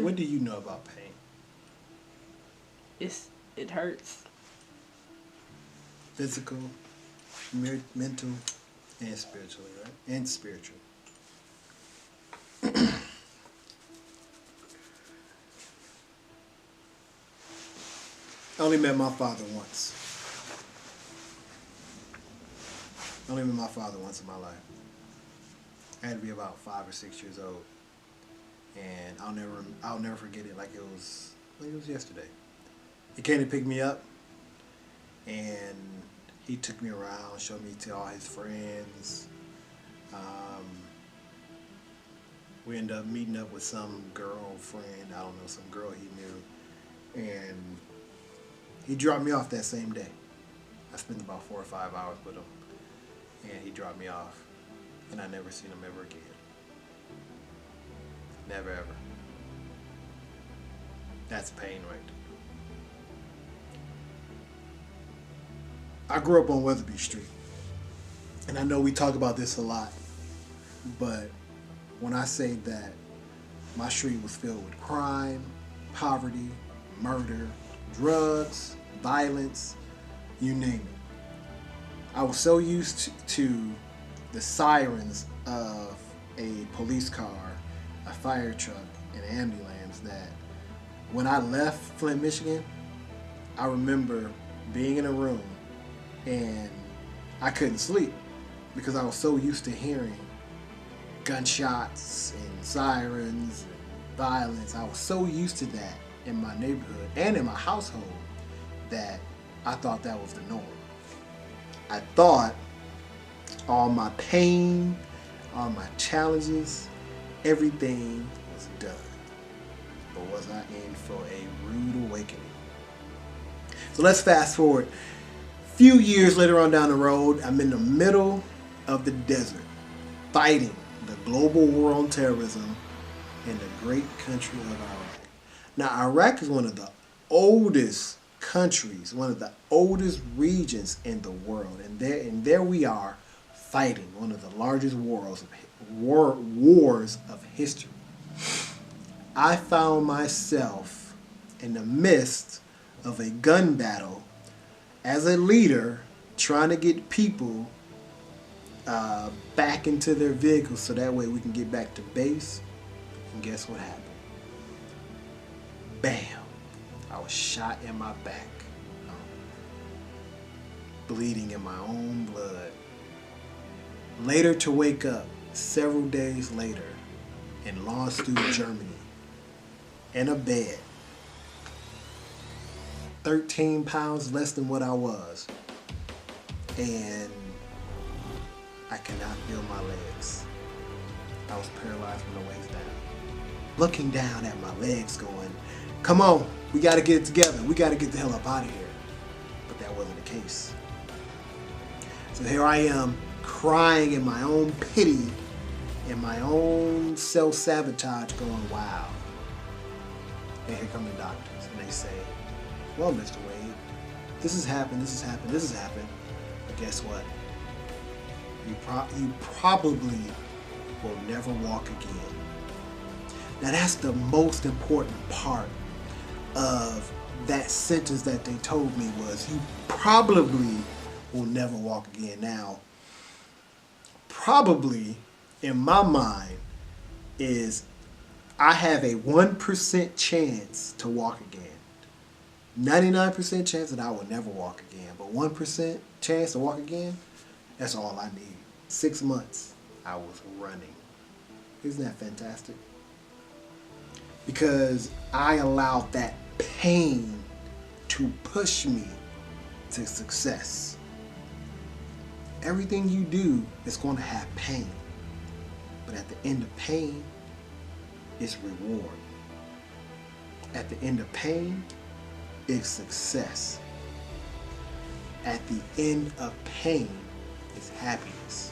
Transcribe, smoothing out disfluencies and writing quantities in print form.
What do you know about pain? It hurts. Physical, mental, and spiritually, right? And spiritual. I only met my father once. I only met my father once in my life. I had to be about 5 or 6 years old, and I'll never forget it like it was yesterday. He came to pick me up, and he took me around, showed me to all his friends. Um, we ended up meeting up with some girlfriend, I don't know, some girl he knew, and he dropped me off that same day. I spent about 4 or 5 hours with him, and he dropped me off, and I never seen him ever again. Never ever. That's pain right there. I grew up on Weatherby Street, and I know we talk about this a lot, but when I say that my street was filled with crime, poverty, murder, drugs, violence, you name it. I was so used to the sirens of a police car, a fire truck, and an ambulance that when I left Flint, Michigan, I remember being in a room and I couldn't sleep because I was so used to hearing gunshots and sirens and violence. I was so used to that in my neighborhood and in my household that I thought that was the norm. I thought all my pain, all my challenges, everything was done. But was I in for a rude awakening? So let's fast forward. A few years later on down the road, I'm in the middle of the desert fighting the global war on terrorism in the great country of Iraq. Now, Iraq is one of the oldest countries, one of the oldest regions in the world. And there we are fighting one of the largest wars of history. I found myself in the midst of a gun battle as a leader trying to get people back into their vehicles so that way we can get back to base. And guess what happened? Bam! I was shot in my back, bleeding in my own blood. Later to wake up several days later in Landstuhl, Germany, in a bed, 13 pounds less than what I was, and I cannot feel my legs. I was paralyzed from the waist down. Looking down at my legs going, come on, we got to get it together. We got to get the hell up out of here. But that wasn't the case. So here I am crying in my own pity, in my own self-sabotage going, wow. And here come the doctors and they say, well, Mr. Wade, this has happened, this has happened, this has happened. But guess what? You probably will never walk again. Now that's the most important part of that sentence that they told me was, you probably will never walk again. Now, probably in my mind is I have a 1% chance to walk again. 99% chance that I will never walk again. But 1% chance to walk again, that's all I need. 6 months, I was running. Isn't that fantastic? Because I allowed that pain to push me to success. Everything you do is going to have pain. But at the end of pain is reward. At the end of pain is success. At the end of pain is happiness.